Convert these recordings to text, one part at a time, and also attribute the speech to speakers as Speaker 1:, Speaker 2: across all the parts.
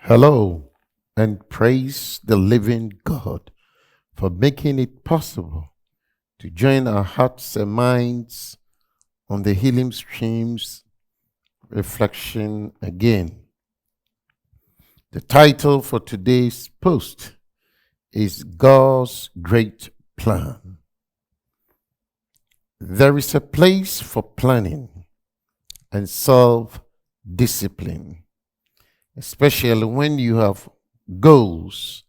Speaker 1: Hello, and praise the living God for making it possible to join our hearts and minds on the healing streams reflection again. The title for today's post is God's Great Plan. There is a place for planning and self-discipline, especially when you have goals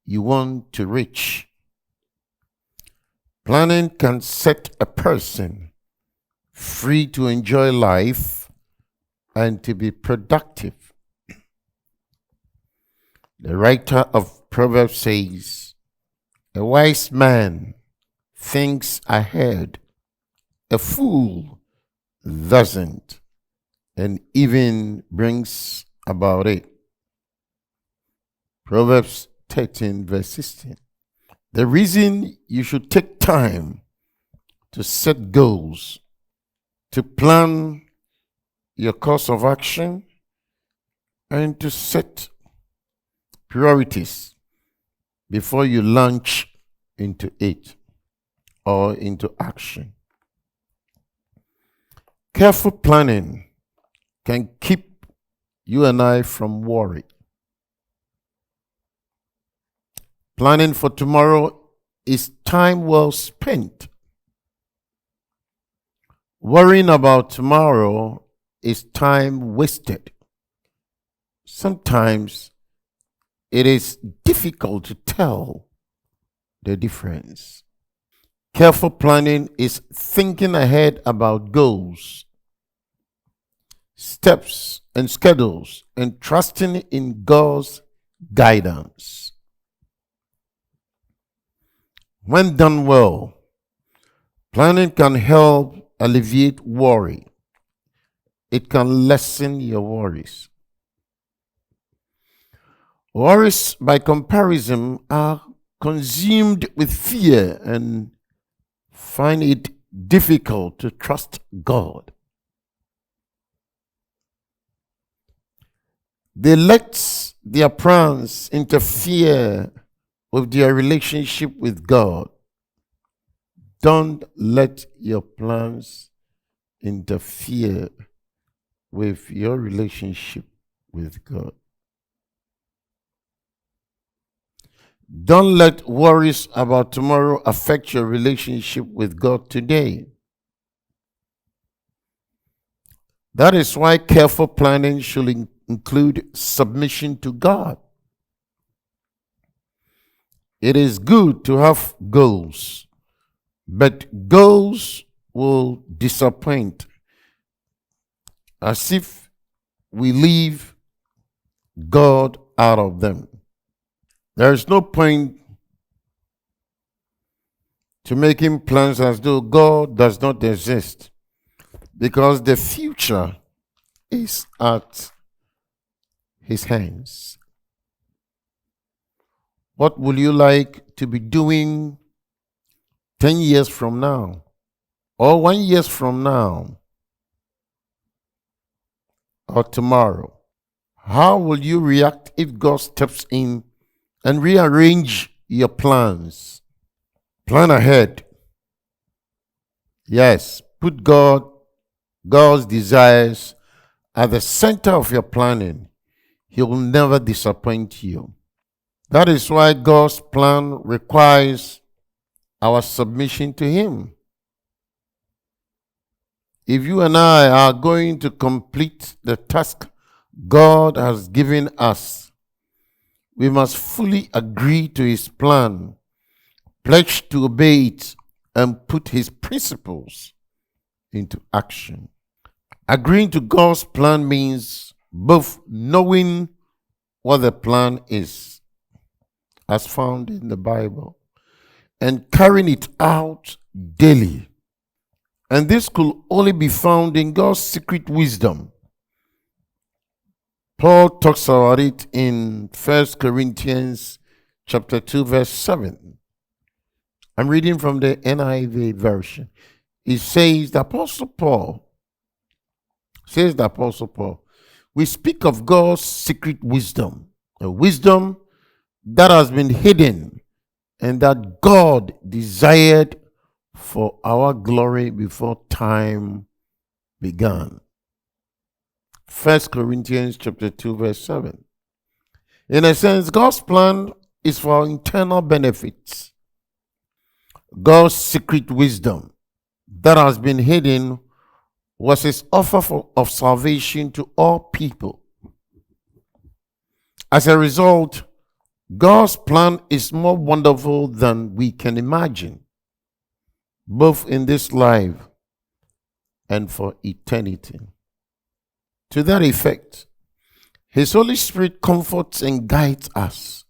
Speaker 1: you want to reach. Planning can set a person free to enjoy life and to be productive. The writer of Proverbs says, "A wise man thinks ahead, a fool doesn't, and even brings about it." Proverbs 13 verse 16. The reason you should take time to set goals, to plan your course of action, and to set priorities before you launch into it or into action. Careful planning can keep you and I from worry. Planning for tomorrow is time well spent. Worrying about tomorrow is time wasted. Sometimes it is difficult to tell the difference. Careful planning is thinking ahead about goals, steps, and schedules, and trusting in God's guidance. When done well, planning can help alleviate worry. It can lessen your worries. Worries, by comparison, are consumed with fear and find it difficult to trust God. They let their plans interfere with their relationship with God. Don't let your plans interfere with your relationship with God. Don't let worries about tomorrow affect your relationship with God today. That is why careful planning should include submission to God. It is good to have goals, but goals will disappoint as if we leave God out of them. There is no point to making plans as though God does not exist, because the future is at His hands. What will you like to be doing 10 years from now, or 1 year from now, or tomorrow? How will you react if God steps in and rearrange your plans? Plan ahead. Yes, put God's desires at the center of your planning. He will never disappoint you. That is why God's plan requires our submission to Him. If you and I are going to complete the task God has given us, we must fully agree to His plan, pledge to obey it, and put His principles into action. Agreeing to God's plan means both knowing what the plan is, as found in the Bible, and carrying it out daily. And this could only be found in God's secret wisdom. Paul talks about it in 1 Corinthians chapter 2, verse 7. I'm reading from the NIV version. It says, the Apostle Paul, we speak of God's secret wisdom, a wisdom that has been hidden and that God desired for our glory before time began. 1 Corinthians chapter 2, verse 7. In a sense, God's plan is for our internal benefits. God's secret wisdom that has been hidden was his offer of salvation to all people. As a result, God's plan is more wonderful than we can imagine, both in this life and for eternity. To that effect, his Holy Spirit comforts and guides us,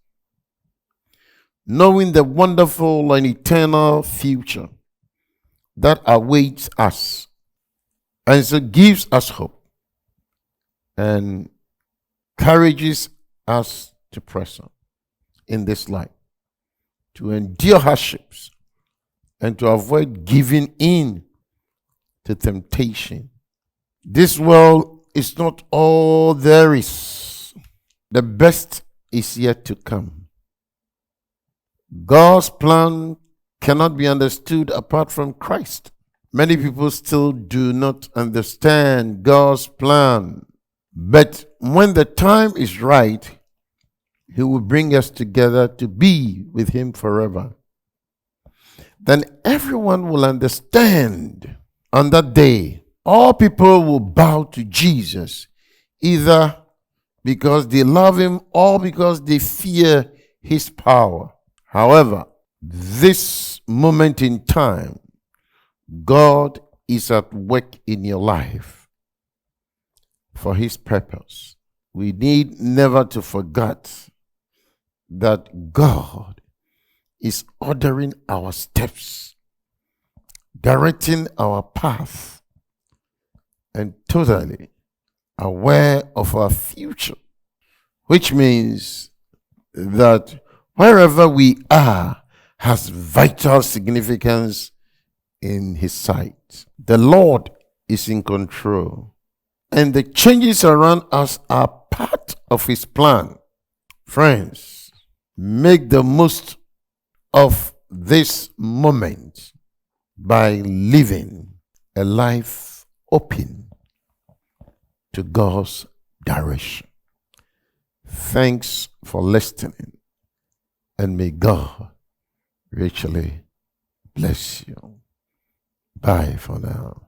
Speaker 1: knowing the wonderful and eternal future that awaits us, and so gives us hope and encourages us to press on in this life, to endure hardships, and to avoid giving in to temptation. This world is not all there is. The best is yet to come. God's plan cannot be understood apart from Christ. Many people still do not understand God's plan. But when the time is right, he will bring us together to be with him forever. Then everyone will understand. On that day, all people will bow to Jesus, either because they love him or because they fear his power. However, this moment in time, God is at work in your life for his purpose. We need never to forget that God is ordering our steps, directing our path, and totally aware of our future, which means that wherever we are has vital significance in his sight. The Lord is in control, and the changes around us are part of his plan. Friends, make the most of this moment by living a life open to God's direction. Thanks for listening, and may God richly bless you. Bye for now.